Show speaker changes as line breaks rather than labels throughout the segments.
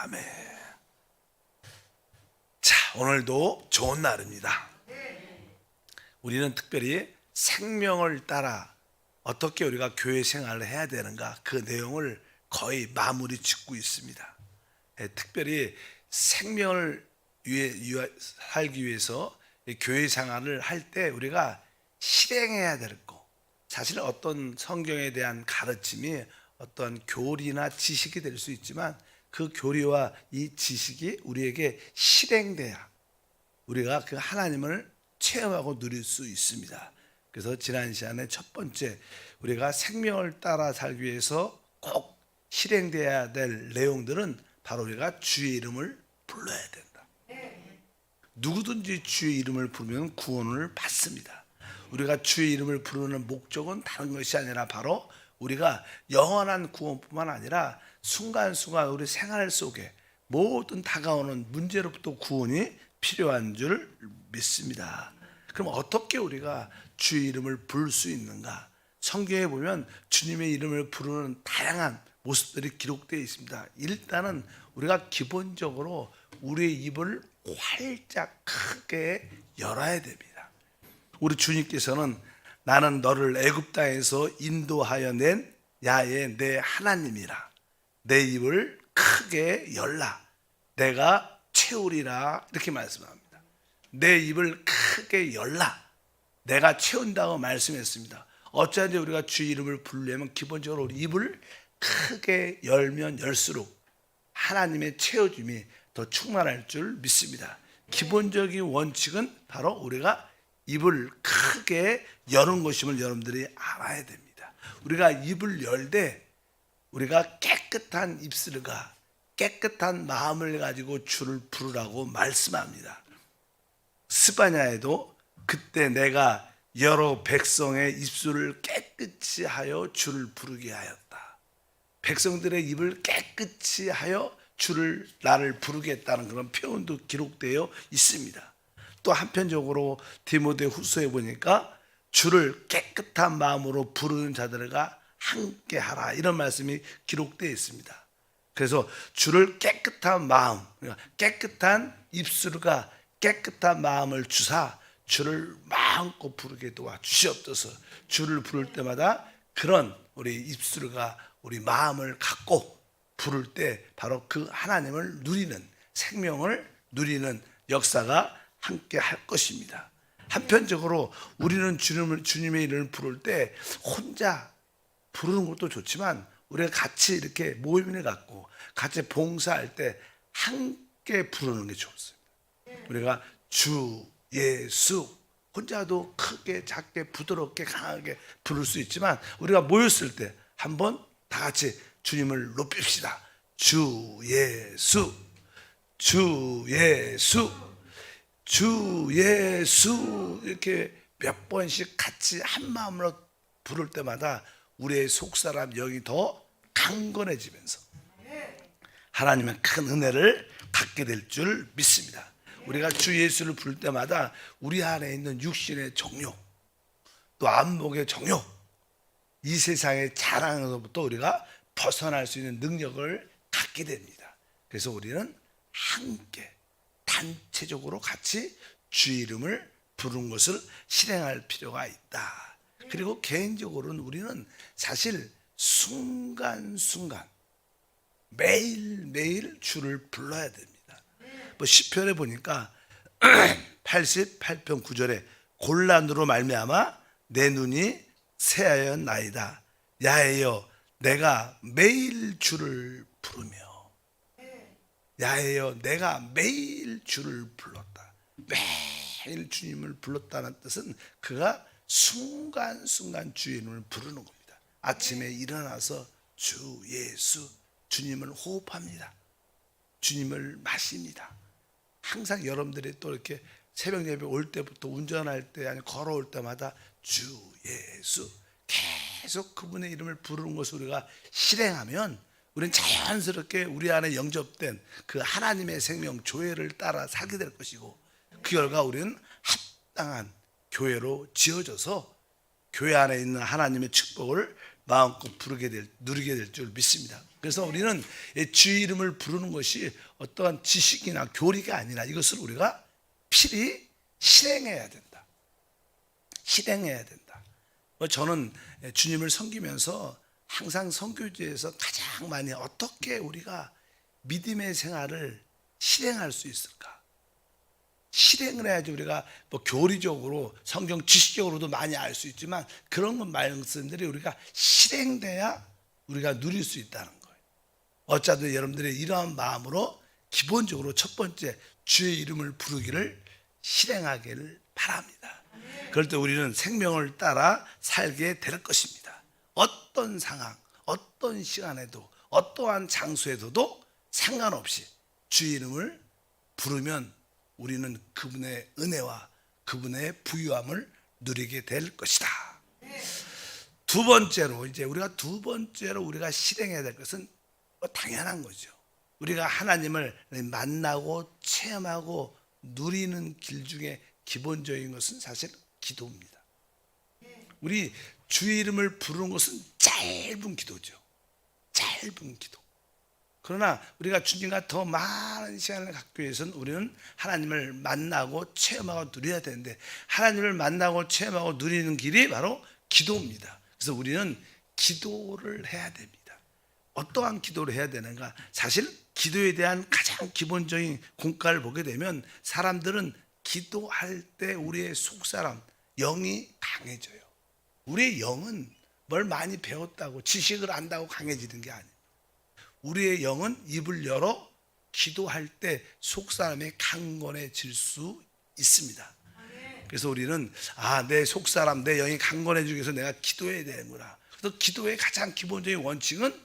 아멘. 자, 오늘도 좋은 날입니다. 우리는 특별히 생명을 따라 어떻게 우리가 교회 생활을 해야 되는가, 그 내용을 거의 마무리 짓고 있습니다. 특별히 생명을 살기 위해서 교회 생활을 할 때 우리가 실행해야 될 거, 사실 어떤 성경에 대한 가르침이 어떤 교리나 지식이 될 수 있지만 그 교리와 이 지식이 우리에게 실행돼야 우리가 그 하나님을 체험하고 누릴 수 있습니다. 그래서 지난 시간에 첫 번째, 우리가 생명을 따라 살기 위해서 꼭 실행돼야 될 내용들은 바로 우리가 주의 이름을 불러야 된다. 누구든지 주의 이름을 부르면 구원을 받습니다. 우리가 주의 이름을 부르는 목적은 다른 것이 아니라 바로 우리가 영원한 구원뿐만 아니라 순간순간 우리 생활 속에 모든 다가오는 문제로부터 구원이 필요한 줄 믿습니다. 그럼 어떻게 우리가 주의 이름을 부를 수 있는가? 성경에 보면 주님의 이름을 부르는 다양한 모습들이 기록되어 있습니다. 일단은 우리가 기본적으로 우리의 입을 활짝 크게 열어야 됩니다. 우리 주님께서는 나는 너를 애굽 땅에서 인도하여 낸 야훼 내 하나님이라. 내 입을 크게 열라. 내가 채우리라. 이렇게 말씀합니다. 내 입을 크게 열라. 내가 채운다고 말씀했습니다. 어쩌지 우리가 주의 이름을 부르려면 기본적으로 우리 입을 크게 열면 열수록 하나님의 채워줌이 더 충만할 줄 믿습니다. 기본적인 원칙은 바로 우리가 입을 크게 여는 것임을 여러분들이 알아야 됩니다. 우리가 입을 열 때 우리가 깨끗한 입술과 깨끗한 마음을 가지고 주를 부르라고 말씀합니다. 스바냐에도 그때 내가 여러 백성의 입술을 깨끗이 하여 주를 부르게 하였다. 백성들의 입을 깨끗이 하여 주를 나를 부르겠다는 그런 표현도 기록되어 있습니다. 또 한편적으로 디모데 후서에 보니까 주를 깨끗한 마음으로 부르는 자들과 함께 하라, 이런 말씀이 기록되어 있습니다. 그래서 주를 깨끗한 마음, 깨끗한 입술과 깨끗한 마음을 주사 주를 마음껏 부르게 도와 주시옵소서. 주를 부를 때마다 그런 우리 입술과 우리 마음을 갖고 부를 때 바로 그 하나님을 누리는, 생명을 누리는 역사가 함께 할 것입니다. 한편적으로 우리는 주님의 이름을 부를 때 혼자 부르는 것도 좋지만 우리가 같이 이렇게 모임을 갖고 같이 봉사할 때 함께 부르는 게 좋습니다. 우리가 주 예수 혼자도 크게 작게 부드럽게 강하게 부를 수 있지만 우리가 모였을 때 한번 다 같이 주님을 높입시다. 주 예수, 주 예수, 주 예수, 이렇게 몇 번씩 같이 한 마음으로 부를 때마다 우리의 속사람 영이 더 강건해지면서 하나님의 큰 은혜를 갖게 될 줄 믿습니다. 우리가 주 예수를 부를 때마다 우리 안에 있는 육신의 정욕, 또 안목의 정욕, 이 세상의 자랑으로부터 우리가 벗어날 수 있는 능력을 갖게 됩니다. 그래서 우리는 함께 단체적으로 같이 주의 이름을 부르는 것을 실행할 필요가 있다. 그리고 개인적으로는 우리는 사실 순간순간 매일매일 주를 불러야 됩니다. 뭐 시편에 보니까 88편 9절에 곤란으로 말미암아 내 눈이 새하였나이다. 야훼여 내가 매일 주를 부르며, 야훼여 내가 매일 주를 불렀다. 매일 주님을 불렀다는 뜻은 그가 순간순간 주의 이름을 부르는 겁니다. 아침에 일어나서 주 예수, 주님을 호흡합니다. 주님을 마십니다. 항상 여러분들이 또 이렇게 새벽 예배 올 때부터 운전할 때 아니 걸어올 때마다 주 예수 계속 그분의 이름을 부르는 것을 우리가 실행하면 우리는 자연스럽게 우리 안에 영접된 그 하나님의 생명 조회를 따라 살게 될 것이고, 그 결과 우리는 합당한 교회로 지어져서 교회 안에 있는 하나님의 축복을 마음껏 누리게 될 줄 믿습니다. 그래서 우리는 주의 이름을 부르는 것이 어떠한 지식이나 교리가 아니라 이것을 우리가 필히 실행해야 된다. 실행해야 된다. 저는 주님을 섬기면서 항상 선교지에서 가장 많이 어떻게 우리가 믿음의 생활을 실행할 수 있을까? 실행을 해야지 우리가 교리적으로 성경 지식적으로도 많이 알 수 있지만 그런 건 말씀들이 우리가 실행돼야 우리가 누릴 수 있다는 거예요. 어쩌든 여러분들의 이러한 마음으로 기본적으로 첫 번째 주의 이름을 부르기를 실행하기를 바랍니다. 그럴 때 우리는 생명을 따라 살게 될 것입니다. 어떤 상황, 어떤 시간에도 어떠한 장소에서도 상관없이 주의 이름을 부르면 우리는 그분의 은혜와 그분의 부유함을 누리게 될 것이다. 두 번째로 우리가 실행해야 될 것은 당연한 거죠. 우리가 하나님을 만나고 체험하고 누리는 길 중에 기본적인 것은 사실 기도입니다. 우리 주의 이름을 부르는 것은 짧은 기도죠. 짧은 기도. 그러나 우리가 주님과 더 많은 시간을 갖기 위해서는 우리는 하나님을 만나고 체험하고 누려야 되는데 하나님을 만나고 체험하고 누리는 길이 바로 기도입니다. 그래서 우리는 기도를 해야 됩니다. 어떠한 기도를 해야 되는가? 사실 기도에 대한 가장 기본적인 공과를 보게 되면 사람들은 기도할 때 우리의 속사람, 영이 강해져요. 우리의 영은 뭘 많이 배웠다고 지식을 안다고 강해지는 게 아니에요. 우리의 영은 입을 열어 기도할 때 속사람이 강건해질 수 있습니다. 그래서 우리는 내 속사람, 내 영이 강건해지기 위해서 내가 기도해야 되는구나. 그래서 기도의 가장 기본적인 원칙은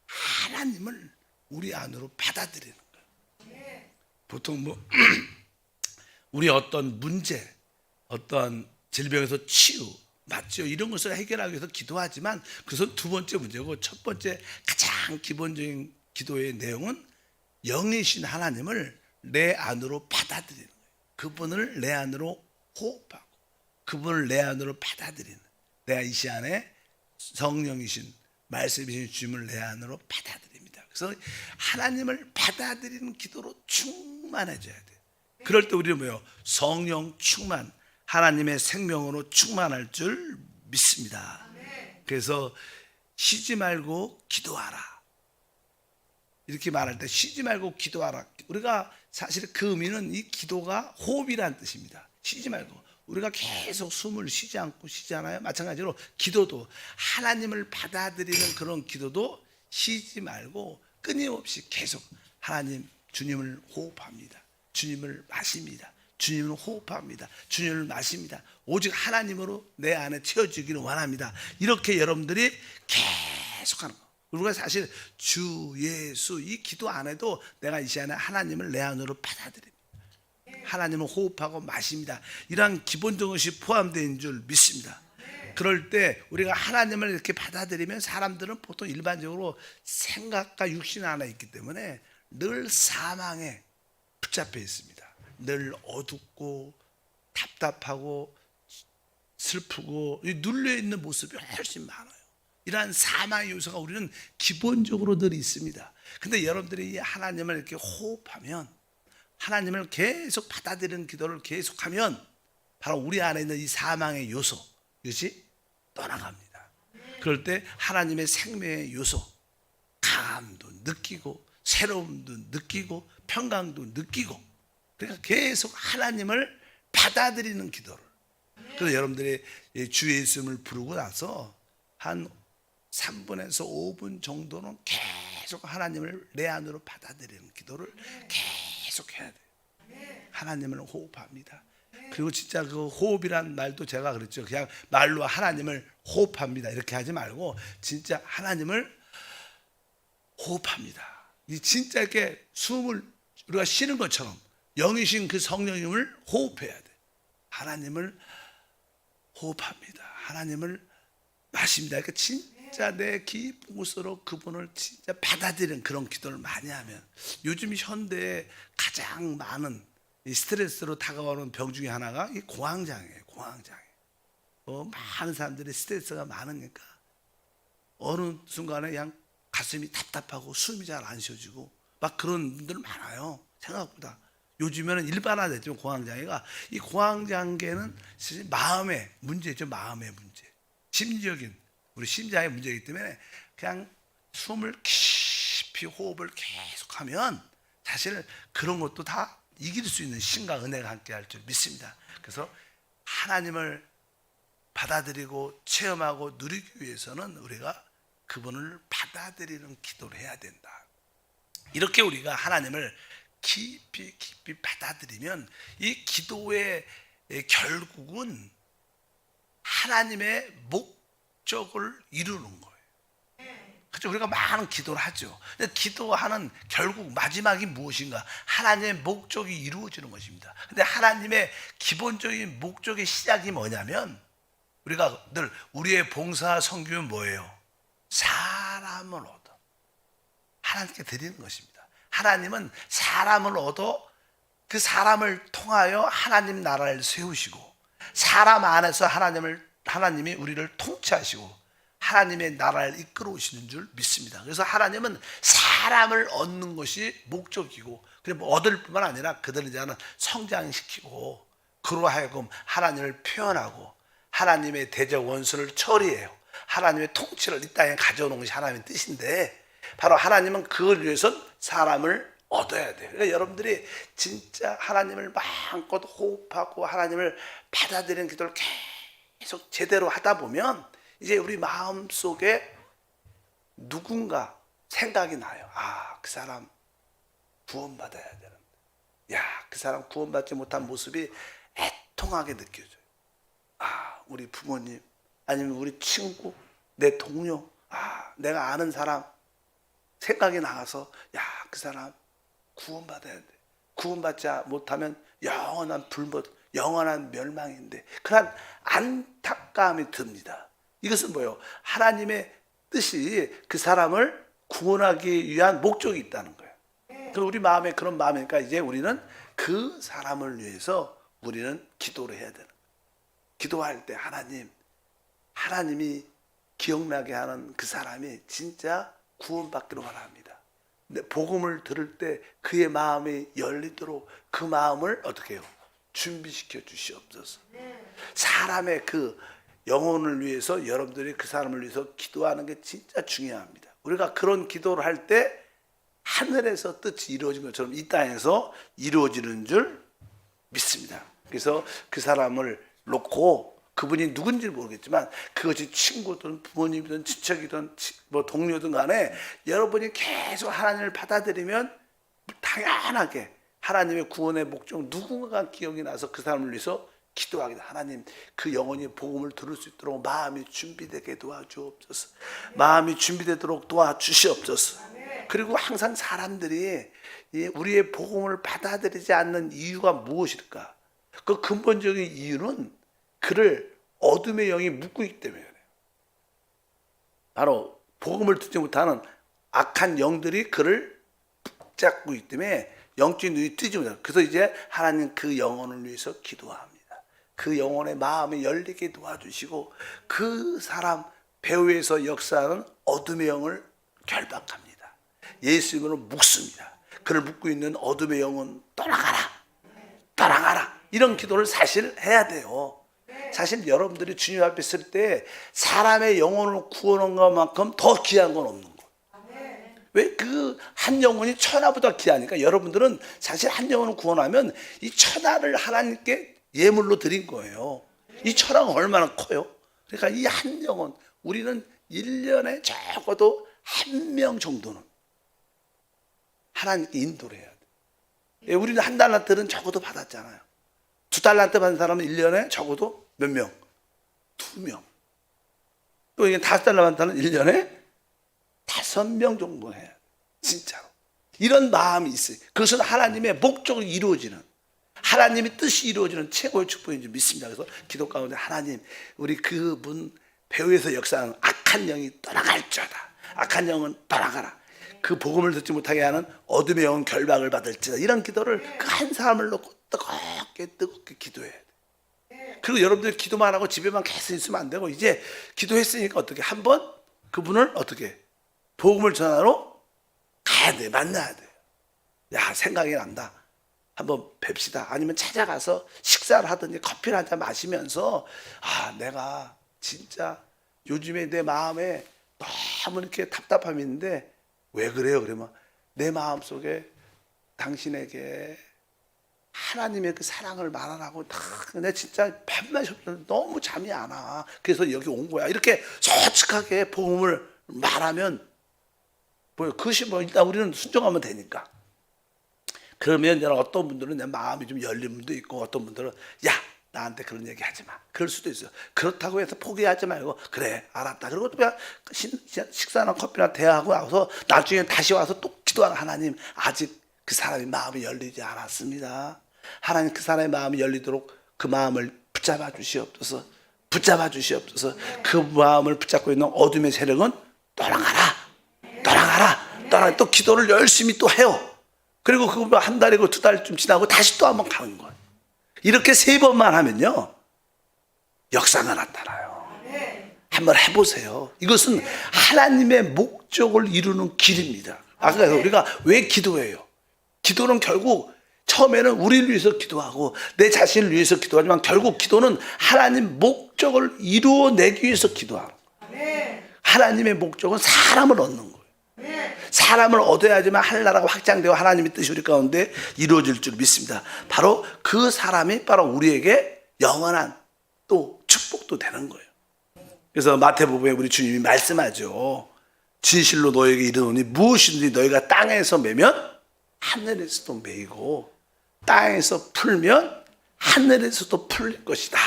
하나님을 우리 안으로 받아들이는 거예요. 보통 우리 어떤 문제, 어떤 질병에서 치유, 맞죠? 이런 것을 해결하기 위해서 기도하지만 그것은 두 번째 문제고 첫 번째 가장 기본적인 기도의 내용은 영이신 하나님을 내 안으로 받아들이는 거예요. 그분을 내 안으로 호흡하고 그분을 내 안으로 받아들이는, 내가 이 시간에 성령이신 말씀이신 주님을 내 안으로 받아들입니다. 그래서 하나님을 받아들이는 기도로 충만해져야 돼요. 그럴 때 우리는 성령 충만, 하나님의 생명으로 충만할 줄 믿습니다. 그래서 쉬지 말고 기도하라. 이렇게 말할 때 쉬지 말고 기도하라. 우리가 사실 그 의미는 이 기도가 호흡이라는 뜻입니다. 쉬지 말고 우리가 계속 숨을 쉬지 않고 쉬잖아요. 마찬가지로 기도도 하나님을 받아들이는 그런 기도도 쉬지 말고 끊임없이 계속 하나님, 주님을 호흡합니다. 주님을 마십니다. 주님을 호흡합니다. 주님을 마십니다. 오직 하나님으로 내 안에 채워지기를 원합니다. 이렇게 여러분들이 계속하는 거. 우리가 사실 주 예수 이 기도 안에도 내가 이 시간에 하나님을 내 안으로 받아들입니다. 하나님을 호흡하고 마십니다. 이러한 기본적인 것이 포함되어 있는 줄 믿습니다. 그럴 때 우리가 하나님을 이렇게 받아들이면 사람들은 보통 일반적으로 생각과 육신 안에 있기 때문에 늘 사망에 붙잡혀 있습니다. 늘 어둡고 답답하고 슬프고 눌려있는 모습이 훨씬 많아요. 이러한 사망의 요소가 우리는 기본적으로 늘 있습니다. 근데 여러분들이 하나님을 이렇게 호흡하면, 하나님을 계속 받아들이는 기도를 계속하면 바로 우리 안에 있는 이 사망의 요소, 이것이 떠나갑니다. 그럴 때 하나님의 생명의 요소, 강함도 느끼고 새로움도 느끼고 평강도 느끼고, 그러니까 계속 하나님을 받아들이는 기도를. 그래서 여러분들이 주 예수님을 부르고 나서 한 3분에서 5분 정도는 계속 하나님을 내 안으로 받아들이는 기도를 계속 해야 돼요. 하나님을 호흡합니다. 그리고 진짜 그 호흡이란 말도 제가 그랬죠. 그냥 말로 하나님을 호흡합니다 이렇게 하지 말고 진짜 하나님을 호흡합니다. 진짜 이렇게 숨을 우리가 쉬는 것처럼 영이신 그 성령님을 호흡해야 돼. 하나님을 호흡합니다. 하나님을 마십니다. 그러니까 진짜 내 깊은 곳으로 그분을 진짜 받아들이는 그런 기도를 많이 하면, 요즘 현대에 가장 많은 이 스트레스로 다가오는 병 중에 하나가 이 공황장애예요. 공황장애. 많은 사람들이 스트레스가 많으니까 어느 순간에 그냥 가슴이 답답하고 숨이 잘 안 쉬어지고 막 그런 분들 많아요. 생각보다 요즘에는 일반화됐지만 공황장애가, 이 공황장애는 사실 마음의 문제죠. 마음의 문제, 심리적인 우리 심장의 문제이기 때문에 그냥 숨을 깊이 호흡을 계속하면 사실 그런 것도 다 이길 수 있는 신과 은혜가 함께 할 줄 믿습니다. 그래서 하나님을 받아들이고 체험하고 누리기 위해서는 우리가 그분을 받아들이는 기도를 해야 된다. 이렇게 우리가 하나님을 깊이 깊이 받아들이면 이 기도의 결국은 하나님의 목적을 이루는 거예요. 그렇죠? 우리가 많은 기도를 하죠. 근데 기도하는 결국 마지막이 무엇인가? 하나님의 목적이 이루어지는 것입니다. 근데 하나님의 기본적인 목적의 시작이 뭐냐면, 우리가 늘 우리의 봉사 선교는 뭐예요? 사람을 얻어 하나님께 드리는 것입니다. 하나님은 사람을 얻어 그 사람을 통하여 하나님 나라를 세우시고, 사람 안에서 하나님이 우리를 통치하시고 하나님의 나라를 이끌어 오시는 줄 믿습니다. 그래서 하나님은 사람을 얻는 것이 목적이고, 그리고 얻을 뿐만 아니라 그들을 이제는 성장시키고 그로 하여금 하나님을 표현하고 하나님의 대적 원수를 처리해요. 하나님의 통치를 이 땅에 가져오는 것이 하나님의 뜻인데, 바로 하나님은 그걸 위해서 사람을 얻어야 돼요. 그러니까 여러분들이 진짜 하나님을 마음껏 호흡하고 하나님을 받아들이는 기도를 계속 제대로 하다 보면 이제 우리 마음속에 누군가 생각이 나요. 아, 그 사람 구원받아야 되는데, 야, 그 사람 구원받지 못한 모습이 애통하게 느껴져요. 아, 우리 부모님, 아니면 우리 친구, 내 동료, 아, 내가 아는 사람 생각이 나서, 야, 그 사람 구원받아야 돼. 구원받지 못하면 영원한 불못, 영원한 멸망인데, 그런 안타까움이 듭니다. 이것은 뭐예요? 하나님의 뜻이 그 사람을 구원하기 위한 목적이 있다는 거예요. 그럼 우리 마음에 그런 마음이니까 이제 우리는 그 사람을 위해서 우리는 기도를 해야 되는 거예요. 기도할 때 하나님이 기억나게 하는 그 사람이 진짜 구원받기를 원합니다. 근데 복음을 들을 때 그의 마음이 열리도록 그 마음을 어떻게 해요? 준비시켜 주시옵소서. 사람의 그 영혼을 위해서 여러분들이 그 사람을 위해서 기도하는 게 진짜 중요합니다. 우리가 그런 기도를 할 때 하늘에서 뜻이 이루어진 것처럼 이 땅에서 이루어지는 줄 믿습니다. 그래서 그 사람을 놓고, 그분이 누군지 모르겠지만 그것이 친구든 부모님이든 친척이든 뭐 동료든 간에 여러분이 계속 하나님을 받아들이면 당연하게 하나님의 구원의 목적, 누군가가 기억이 나서 그 사람을 위해서 기도하게 돼. 하나님, 그 영혼이 복음을 들을 수 있도록 마음이 준비되게 도와주옵소서. 마음이 준비되도록 도와주시옵소서. 그리고 항상 사람들이 우리의 복음을 받아들이지 않는 이유가 무엇일까? 그 근본적인 이유는 그를 어둠의 영이 묶고 있기 때문에 그래요. 바로 복음을 듣지 못하는 악한 영들이 그를 붙잡고 있기 때문에 영적인 눈이 뜨지 못해요. 그래서 이제 하나님 그 영혼을 위해서 기도합니다. 그 영혼의 마음이 열리게 도와주시고 그 사람 배후에서 역사하는 어둠의 영을 결박합니다. 예수 이름으로 묶습니다. 그를 묶고 있는 어둠의 영은 떠나가라, 떠나가라. 이런 기도를 사실 해야 돼요. 사실 여러분들이 주님 앞에 있을 때 사람의 영혼을 구원한 것만큼 더 귀한 건 없는 거예요. 왜? 그 한 영혼이 천하보다 귀하니까. 여러분들은 사실 한 영혼을 구원하면 이 천하를 하나님께 예물로 드린 거예요. 이 천하가 얼마나 커요? 그러니까 이 한 영혼, 우리는 1년에 적어도 한 명 정도는 하나님께 인도를 해야 돼. 우리는 한 달란트는 적어도 받았잖아요. 2달란트 받은 사람은 1년에 적어도 몇 명? 2명. 또 이게 5달란트는 1년에 5명 정도 해야 돼. 진짜로. 이런 마음이 있어요. 그것은 하나님의 목적이 이루어지는, 하나님의 뜻이 이루어지는 최고의 축복인 줄 믿습니다. 그래서 기도 가운데 하나님, 우리 그분 배후에서 역사하는 악한 영이 떠나갈지어다. 악한 영은 떠나가라. 그 복음을 듣지 못하게 하는 어둠의 영은 결박을 받을지어다. 이런 기도를 그 한 사람을 놓고 뜨겁게 기도해야 돼. 그리고 여러분들 기도만 하고 집에만 계속 있으면 안 되고, 이제 기도했으니까 어떻게 한번 그분을 어떻게 복음을 전하러 가야 돼. 만나야 돼. 야, 생각이 난다. 한번 뵙시다. 아니면 찾아가서 식사를 하든지 커피를 한잔 마시면서 내가 진짜 요즘에 내 마음에 너무 이렇게 답답함이 있는데 왜 그래요? 그러면 내 마음속에 당신에게 하나님의 그 사랑을 말하라고 내 진짜 밤낮이 없는데 너무 잠이 안 와. 그래서 여기 온 거야. 이렇게 솔직하게 복음을 말하면 그것이 일단 우리는 순종하면 되니까. 그러면 어떤 분들은 내 마음이 좀 열린 분도 있고 어떤 분들은 야, 나한테 그런 얘기 하지 마. 그럴 수도 있어요. 그렇다고 해서 포기하지 말고 그래, 알았다. 그리고 또 그냥 식사나 커피나 대화하고 나서 나중에 다시 와서 또 기도하는 하나님, 아직 그 사람의 마음이 열리지 않았습니다. 하나님, 그 사람의 마음이 열리도록 그 마음을 붙잡아 주시옵소서. 붙잡아 주시옵소서. 그 마음을 붙잡고 있는 어둠의 세력은 떠나가라. 떠나가라. 또 기도를 열심히 또 해요. 그리고 그거 한 달이고 두 달쯤 지나고 다시 또 한번 가는 거예요. 이렇게 3번만 하면요, 역사가 나타나요. 한번 해보세요. 이것은 하나님의 목적을 이루는 길입니다. 아까 우리가 왜 기도해요? 기도는 결국 처음에는 우리를 위해서 기도하고 내 자신을 위해서 기도하지만 결국 기도는 하나님 목적을 이루어내기 위해서 기도하는 거예요. 하나님의 목적은 사람을 얻는 거예요. 사람을 얻어야지만 하늘나라가 확장되고 하나님의 뜻이 우리 가운데 이루어질 줄 믿습니다. 바로 그 사람이 바로 우리에게 영원한 또 축복도 되는 거예요. 그래서 마태복음에 우리 주님이 말씀하죠. 진실로 너에게 이르노니 무엇이든지 너희가 땅에서 매면 하늘에서도 매이고 땅에서 풀면 하늘에서도 풀릴 것이다.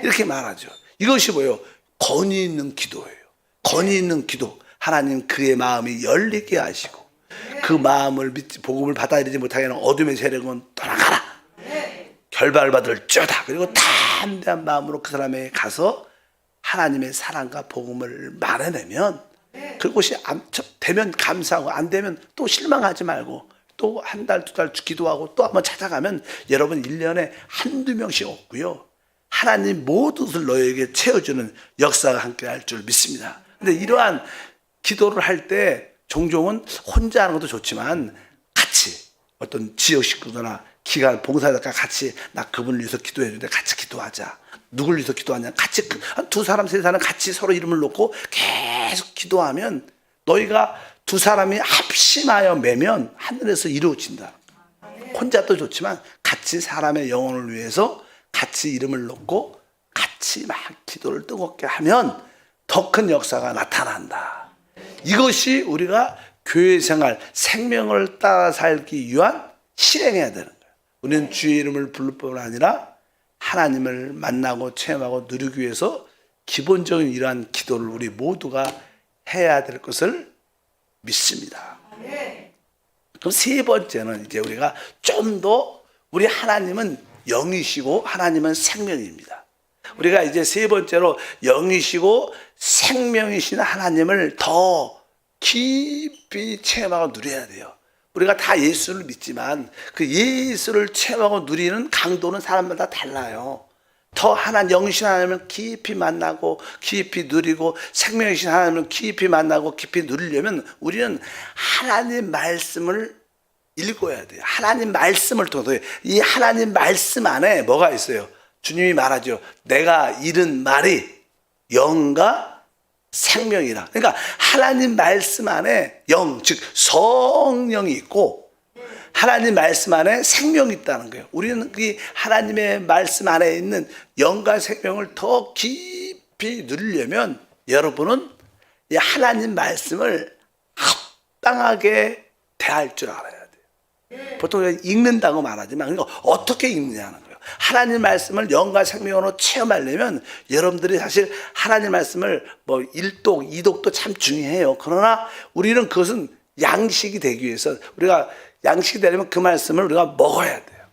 이렇게 말하죠. 이것이 뭐예요? 권위 있는 기도예요. 권위 있는 기도. 하나님 그의 마음이 열리게 하시고 그 마음을 믿지 복음을 받아들이지 못하게 하는 어둠의 세력은 떠나가라. 결박받을 쩌다. 그리고 담대한 마음으로 그 사람에게 가서 하나님의 사랑과 복음을 말해내면 그것이 되면 감사하고 안 되면 또 실망하지 말고 또 한 달, 두 달 기도하고 또 한번 찾아가면 여러분 1년에 한두 명씩 없고요. 하나님 모든 것을 너에게 채워주는 역사가 함께 할 줄 믿습니다. 근데 이러한 기도를 할 때 종종은 혼자 하는 것도 좋지만 같이 어떤 지역 식구들이나 기관 봉사자가 같이 나 그분을 위해서 기도해 주는데 같이 기도하자. 누굴 위해서 기도하냐? 같이 한 2사람, 3사람 같이 서로 이름을 놓고 계속 기도하면 너희가 2사람이 합심하여 매면 하늘에서 이루어진다. 혼자도 좋지만 같이 사람의 영혼을 위해서 같이 이름을 놓고 같이 막 기도를 뜨겁게 하면 더 큰 역사가 나타난다. 이것이 우리가 교회 생활, 생명을 따라 살기 위한 실행해야 되는 거예요. 우리는 주의 이름을 부를 뿐만 아니라 하나님을 만나고 체험하고 누리기 위해서 기본적인 이러한 기도를 우리 모두가 해야 될 것을 믿습니다. 그럼 3번째는 이제 우리가 좀 더 우리 하나님은 영이시고 하나님은 생명입니다. 우리가 이제 3번째로 영이시고 생명이신 하나님을 더 깊이 체험하고 누려야 돼요. 우리가 다 예수를 믿지만 그 예수를 체험하고 누리는 강도는 사람마다 달라요. 더 하나님 영이신 하나님을 깊이 만나고 깊이 누리고 생명이신 하나님을 깊이 만나고 깊이 누리려면 우리는 하나님 말씀을 읽어야 돼요. 하나님 말씀을 통해서 이 하나님 말씀 안에 뭐가 있어요? 주님이 말하죠. 내가 잃은 말이 영과 생명이라. 그러니까 하나님 말씀 안에 영, 즉 성령이 있고 하나님 말씀 안에 생명이 있다는 거예요. 우리는 이 하나님의 말씀 안에 있는 영과 생명을 더 깊이 누리려면 여러분은 이 하나님 말씀을 합당하게 대할 줄 알아야 돼요. 보통 읽는다고 말하지만 그러니까 어떻게 읽느냐는 거예요. 하나님 말씀을 영과 생명으로 체험하려면 여러분들이 사실 하나님 말씀을 뭐 1독, 2독도 참 중요해요. 그러나 우리는 그것은 양식이 되기 위해서 우리가 양식이 되려면 그 말씀을 우리가 먹어야 돼요.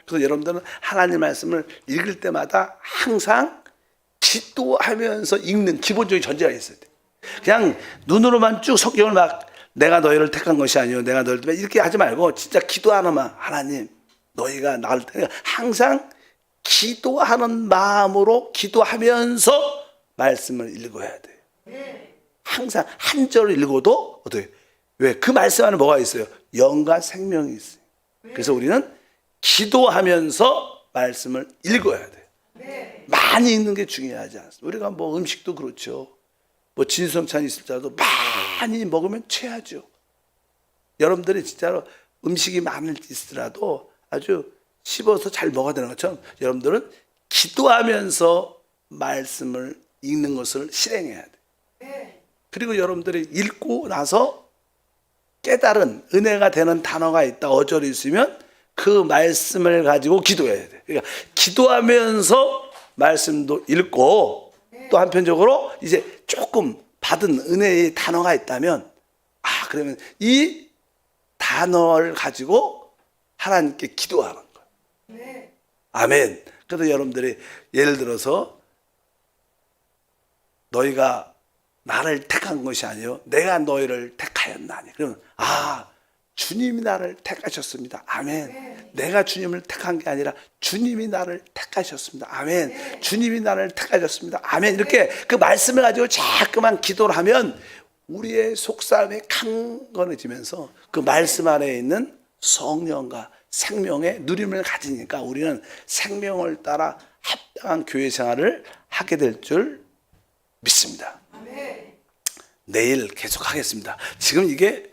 그래서 여러분들은 하나님 말씀을 읽을 때마다 항상 기도하면서 읽는 기본적인 전제가 있어야 돼요. 그냥 눈으로만 쭉 성경을 막 내가 너희를 택한 것이 아니요 내가 너희를 이렇게 하지 말고 진짜 기도하나만 하나님 너희가 나를 항상 기도하는 마음으로 기도하면서 말씀을 읽어야 돼요. 항상 한 절을 읽어도 어떻게? 왜? 그 말씀 안에 뭐가 있어요? 영과 생명이 있어요. 그래서 우리는 기도하면서 말씀을 읽어야 돼요. 많이 읽는 게 중요하지 않습니다. 우리가 뭐 음식도 그렇죠. 뭐 진수성찬이 있을지라도 많이 먹으면 취하죠. 여러분들이 진짜로 음식이 많을지라도 아주 씹어서 잘 먹어야 되는 것처럼 여러분들은 기도하면서 말씀을 읽는 것을 실행해야 돼요. 그리고 여러분들이 읽고 나서 깨달은 은혜가 되는 단어가 있다, 어절이 있으면 그 말씀을 가지고 기도해야 돼요. 그러니까 기도하면서 말씀도 읽고 또 한편적으로 이제 조금 받은 은혜의 단어가 있다면 그러면 이 단어를 가지고 하나님께 기도하는 거예요. 아멘. 그래서 여러분들이 예를 들어서 너희가 나를 택한 것이 아니요 내가 너희를 택하였나니. 그러면 주님이 나를 택하셨습니다. 아멘. 내가 주님을 택한 게 아니라 주님이 나를 택하셨습니다. 아멘. 주님이 나를 택하셨습니다. 아멘. 이렇게 그 말씀을 가지고 자꾸만 기도를 하면 우리의 속사람이 강건해지면서 그 말씀 안에 있는 성령과 생명의 누림을 가지니까 우리는 생명을 따라 합당한 교회 생활을 하게 될 줄 믿습니다. 내일 계속 하겠습니다. 지금 이게